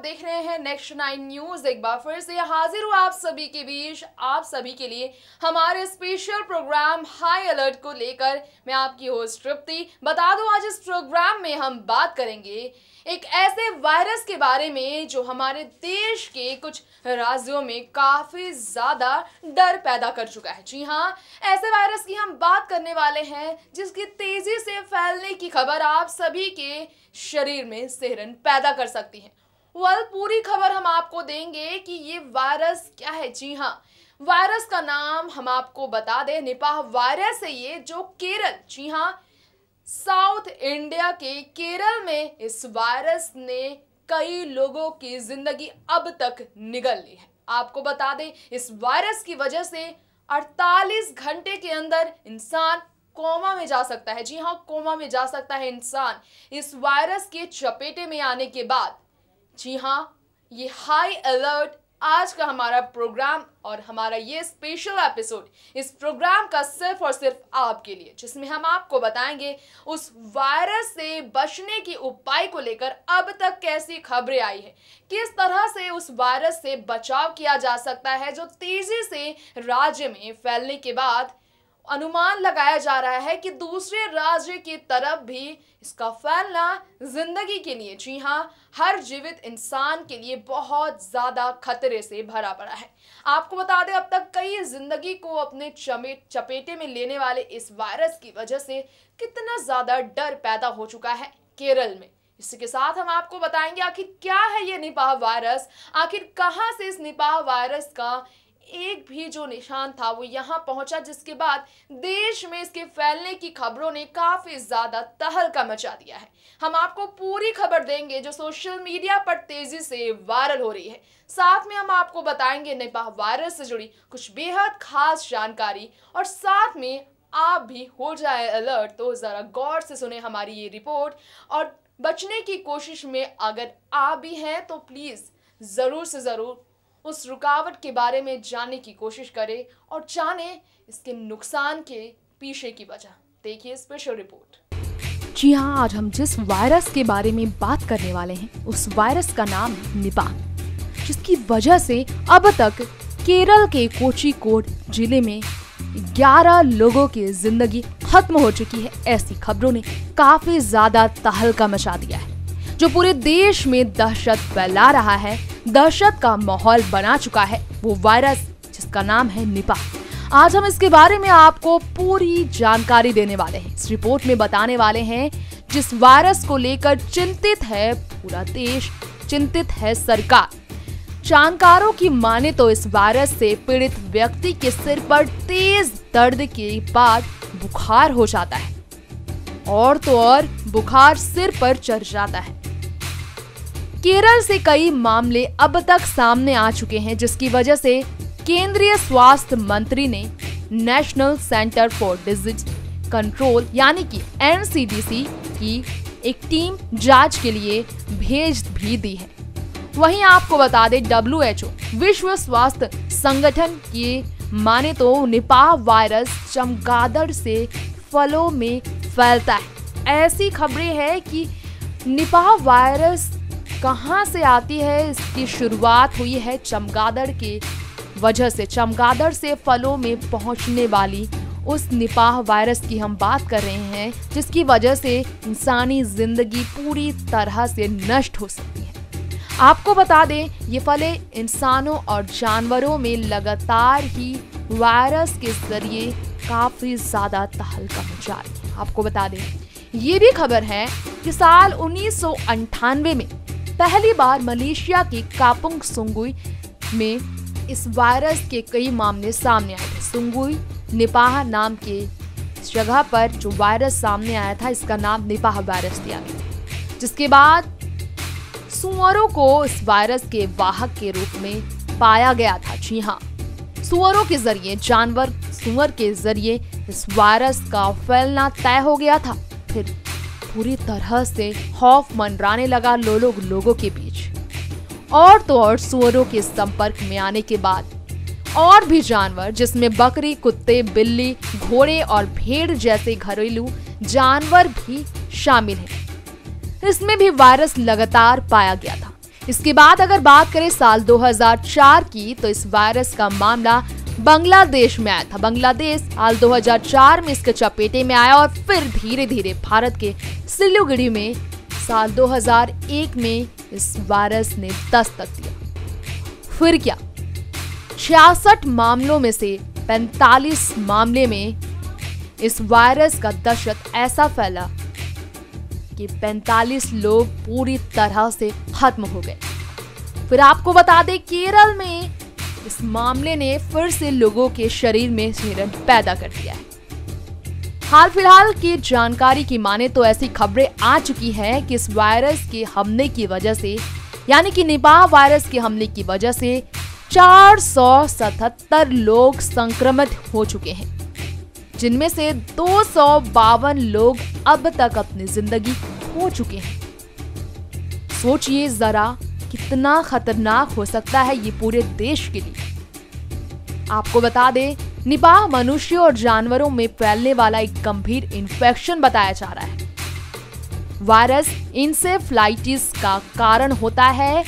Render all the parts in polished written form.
देख रहे हैं नेक्स्ट 9 न्यूज। एक बार फिर से हाजिर हूँ आप सभी के बीच, आप सभी के लिए हमारे स्पेशल प्रोग्राम हाई अलर्ट को लेकर। मैं आपकी होस्ट तृप्ति। बता दूं, आज इस प्रोग्राम में हम बात करेंगे एक ऐसे वायरस के बारे में जो हमारे देश के कुछ राज्यों में काफी ज्यादा डर पैदा कर चुका है। जी हाँ, ऐसे वायरस की हम बात करने वाले हैं जिसकी तेजी से फैलने की खबर आप सभी के शरीर में सिहरन पैदा कर सकती है। पूरी खबर हम आपको देंगे कि ये वायरस क्या है। जी हाँ, वायरस का नाम हम आपको बता दें, निपाह वायरस है ये, जो केरल, जी हाँ, साउथ इंडिया के केरल में इस वायरस ने कई लोगों की जिंदगी अब तक निगल ली है। आपको बता दें, इस वायरस की वजह से 48 घंटे के अंदर इंसान कोमा में जा सकता है। जी हाँ, कोमा में जा सकता है इंसान इस वायरस के चपेटे में आने के बाद। जी हाँ, ये हाई अलर्ट आज का हमारा प्रोग्राम और हमारा ये स्पेशल एपिसोड इस प्रोग्राम का सिर्फ और सिर्फ आपके लिए, जिसमें हम आपको बताएंगे उस वायरस से बचने के उपाय को लेकर अब तक कैसी खबरें आई है, किस तरह से उस वायरस से बचाव किया जा सकता है जो तेजी से राज्य में फैलने के बाद अनुमान लगाया जा रहा है कि दूसरे राज्य की तरफ भी इसका फैलना जिंदगी के लिए, जी हाँ, हर जीवित इंसान के लिए बहुत ज्यादा खतरे से भरा पड़ा है। आपको बता दें, अब तक कई जिंदगी को अपने चपेटे में लेने वाले इस वायरस की वजह से कितना ज्यादा डर पैदा हो चुका है केरल में। इसी के साथ हम आपको बताएंगे आखिर क्या है ये निपाह वायरस, आखिर कहां से इस निपाह वायरस का एक भी जो निशान था वो यहाँ पहुंचा, जिसके बाद देश में इसके फैलने की खबरों ने काफी ज्यादा तहलका मचा दिया है। हम आपको पूरी खबर देंगे जो सोशल मीडिया पर तेजी से वायरल हो रही है। साथ में हम आपको बताएंगे निपाह वायरस से जुड़ी कुछ बेहद खास जानकारी, और साथ में आप भी हो जाए अलर्ट। तो जरा गौर से सुने हमारी ये रिपोर्ट, और बचने की कोशिश में अगर आप भी हैं तो प्लीज जरूर से जरूर उस रुकावट के बारे में जानने की कोशिश करें और जाने इसके नुकसान के पीछे की वजह। देखिए स्पेशल रिपोर्ट। जी हाँ, आज हम जिस वायरस के बारे में बात करने वाले हैं उस वायरस का नाम है निपाह, जिसकी वजह से अब तक केरल के कोझिकोड जिले में 11 लोगों की जिंदगी खत्म हो चुकी है। ऐसी खबरों ने काफी ज्यादा तहलका मचा दिया है, जो पूरे देश में दहशत फैला रहा है, दहशत का माहौल बना चुका है वो वायरस जिसका नाम है निपाह। आज हम इसके बारे में आपको पूरी जानकारी देने वाले हैं। इस रिपोर्ट में बताने वाले हैं जिस वायरस को लेकर चिंतित है पूरा देश, चिंतित है सरकार। जानकारों की माने तो इस वायरस से पीड़ित व्यक्ति के सिर पर तेज दर्द के बाद बुखार हो जाता है, और तो और बुखार सिर पर चढ़ जाता है। केरल से कई मामले अब तक सामने आ चुके हैं, जिसकी वजह से केंद्रीय स्वास्थ्य मंत्री ने national centre for disease control यानी कि NCDC की एक टीम जांच के लिए भेज भी दी है। वहीं आपको बता दें, WHO विश्व स्वास्थ्य संगठन की माने तो निपाह वायरस चमगादड़ से फलों में फैलता है। ऐसी खबरें हैं कि निपाह वायरस कहां से आती है, इसकी शुरुआत हुई है चमगादड़ की वजह से। चमगादड़ से फलों में पहुंचने वाली उस निपाह वायरस की हम बात कर रहे हैं, जिसकी वजह से इंसानी जिंदगी पूरी तरह से नष्ट हो सकती है। आपको बता दें, ये फलें इंसानों और जानवरों में लगातार ही वायरस के जरिए काफी ज्यादा तहलका मचा रही है। आपको बता दें, ये भी खबर है कि साल 1998 में पहली बार मलेशिया के कापुंग सुंगुई में इस वायरस के कई मामले सामने आए थे। सुंगुई निपाह नाम के जगह पर जो वायरस सामने आया था, इसका नाम निपाह वायरस दिया गया, जिसके बाद सुअरों को इस वायरस के वाहक के रूप में पाया गया था। जी हाँ, सुअरों के जरिए, जानवर सुअर के जरिए इस वायरस का फैलना तय हो गया था। फिर पूरी तरह से खौफ मंडराने लगा लोगों के बीच, और तो और सुअरों के संपर्क में आने के बाद और भी जानवर, जिसमें बकरी, कुत्ते, बिल्ली, घोड़े और भेड़ जैसे घरेलू जानवर भी शामिल हैं, इसमें भी वायरस लगातार पाया गया था। इसके बाद अगर बात करें साल 2004 की, तो इस वायरस का मामला बांग्लादेश में आया था। बांग्लादेश साल 2004 में इसके चपेटे में आया और फिर धीरे धीरे भारत के सिलीगुड़ी में साल 2001 में इस वायरस ने दस्तक दिया। फिर क्या, 66 मामलों में से 45 मामले में इस वायरस का दहशत ऐसा फैला कि 45 लोग पूरी तरह से खत्म हो गए। फिर आपको बता दें, केरल में इस मामले ने फिर से लोगों के शरीर में सिहरन पैदा कर दिया है। हाल फिलहाल की जानकारी की माने तो ऐसी खबरें आ चुकी हैं कि इस वायरस के हमले की वजह से, यानी कि निपाह वायरस के हमले की वजह से 477 लोग संक्रमित हो चुके हैं, जिनमें से 252 लोग अब तक अपनी जिंदगी खो चुके हैं। सोचिए जरा कितना खतरनाक हो सकता है ये पूरे देश के लिए। आपको बता दें, निपाह मनुष्य और जानवरों में फैलने वाला एक गंभीर इन्फेक्शन बताया जा रहा है। वायरस इंसेफ्लाइटिस का कारण होता है,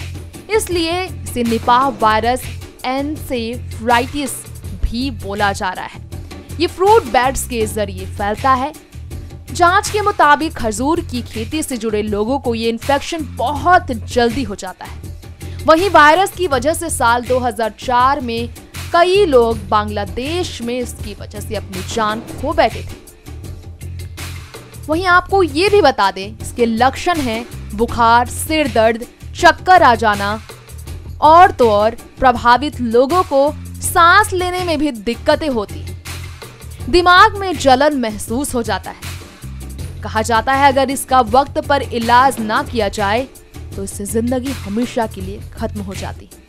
इसलिए इसे निपाह वायरस एन्सेफ्लाइटिस भी बोला जा रहा है। ये फ्रूट बैट्स के जरिए फैलता है। जांच के मुताबिक खजूर की खेती से जुड़े लोगों को ये इन्फेक्शन बहुत जल्दी हो जाता है। वहीं वायरस की वजह से साल 2004 में कई लोग बांग्लादेश में इसकी वजह से अपनी जान खो बैठे थे। वहीं आपको ये भी बता दें, इसके लक्षण हैं बुखार, सिर दर्द, चक्कर आ जाना और तो और प्रभावित लोगों को सांस लेने में भी दिक्कतें होती हैं। दिमाग में जलन महसूस हो जाता है। कहा जाता है अगर इसका वक्त पर इलाज ना किया जाए तो इससे जिंदगी हमेशा के लिए खत्म हो जाती है।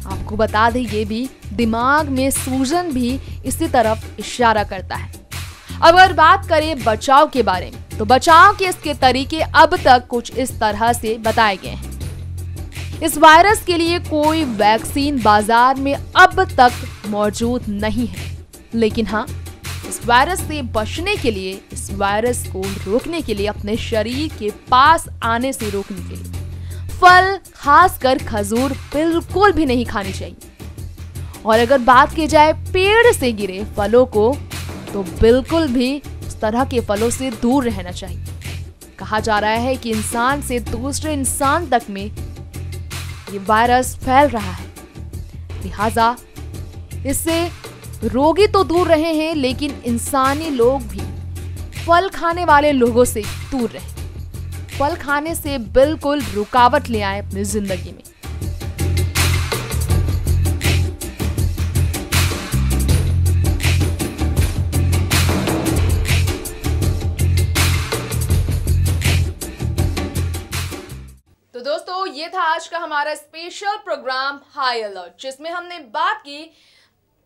आपको बता दें, ये भी दिमाग में सूजन भी इसी तरफ इशारा करता है। अगर बात करें बचाव के बारे में, तो बचाव के इसके तरीके अब तक कुछ इस तरह से बताए गए हैं। इस वायरस के लिए कोई वैक्सीन बाजार में अब तक मौजूद नहीं है, लेकिन हाँ, इस वायरस से बचने के लिए, इस वायरस को रोकने के लिए, अपने शरीर के पास आने से रोकने के लिए फल, खासकर खजूर बिल्कुल भी नहीं खानी चाहिए। और अगर बात की जाए पेड़ से गिरे फलों को, तो बिल्कुल भी इस तरह के फलों से दूर रहना चाहिए। कहा जा रहा है कि इंसान से दूसरे इंसान तक में ये वायरस फैल रहा है, लिहाजा इससे रोगी तो दूर रहे हैं, लेकिन इंसानी लोग भी फल खाने वाले लोगों से दूर रहे। फल खाने से बिल्कुल रुकावट ले आए अपनी जिंदगी में। तो दोस्तों, ये था आज का हमारा स्पेशल प्रोग्राम हाई अलर्ट, जिसमें हमने बात की,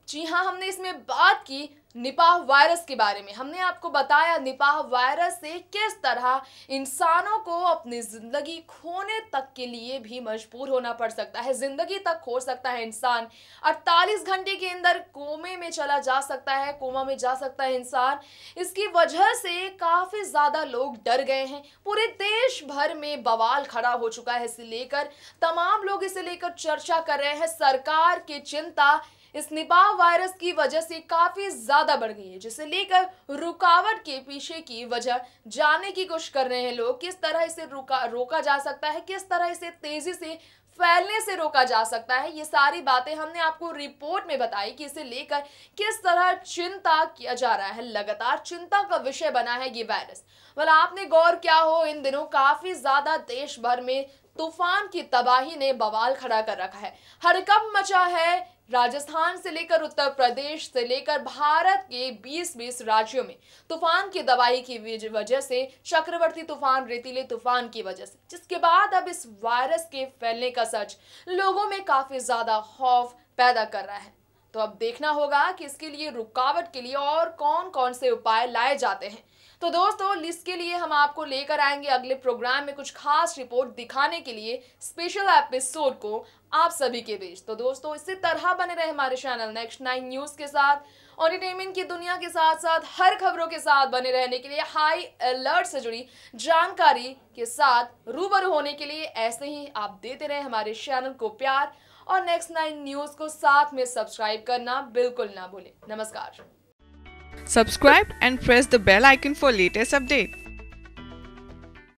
जी हाँ, हमने इसमें बात की निपाह वायरस के बारे में। हमने आपको बताया निपाह वायरस से किस तरह इंसानों को अपनी जिंदगी खोने तक के लिए भी मजबूर होना पड़ सकता है। जिंदगी तक खो सकता है इंसान। 48 घंटे के अंदर कोमे में चला जा सकता है, कोमा में जा सकता है इंसान। इसकी वजह से काफी ज्यादा लोग डर गए हैं। पूरे देश भर में बवाल खड़ा हो चुका है। इसे लेकर तमाम लोग इसे लेकर चर्चा कर रहे हैं। सरकार की चिंता इस निपाह वायरस की वजह से काफी ज्यादा बढ़ गई है, जिसे लेकर रुकावट के पीछे की वजह जानने की कोशिश कर रहे हैं लोग। किस तरह इसे रोका जा सकता है, किस तरह इसे तेजी से फैलने से रोका जा सकता है। ये सारी बातें हमने आपको रिपोर्ट में बताई कि इसे लेकर किस तरह चिंता किया जा रहा है। लगातार चिंता का विषय बना है ये वायरस। वाला आपने गौर किया हो, इन दिनों काफी ज्यादा देश भर में तूफान की तबाही ने बवाल खड़ा कर रखा है। हड़कंप मचा है। राजस्थान से लेकर उत्तर प्रदेश से लेकर भारत के 20 राज्यों में तूफान की तबाही की वजह से, चक्रवर्ती तूफान, रेतीले तूफान की वजह से, जिसके बाद अब इस वायरस के फैलने का सच लोगों में काफी ज्यादा खौफ पैदा कर रहा है। तो अब देखना होगा कि इसके लिए रुकावट के लिए और कौन कौन से उपाय लाए जाते हैं। तो दोस्तों, इसके लिए हम आपको लेकर आएंगे अगले प्रोग्राम में कुछ खास रिपोर्ट दिखाने के लिए। स्पेशल एपिसोड को आप सभी के बीच। तो दोस्तों, इसी तरह बने रहे हमारे चैनल नेक्स्ट 9 न्यूज के साथ। एंटरटेनमेंट की दुनिया के साथ साथ हर खबरों के साथ बने रहने के लिए, हाई अलर्ट से जुड़ी जानकारी के साथ रूबरू होने के लिए ऐसे ही आप देते रहे हमारे चैनल को प्यार, और नेक्स्ट 9 न्यूज को साथ में सब्सक्राइब करना बिल्कुल ना भूलें। नमस्कार। Subscribe and press the bell icon for latest update.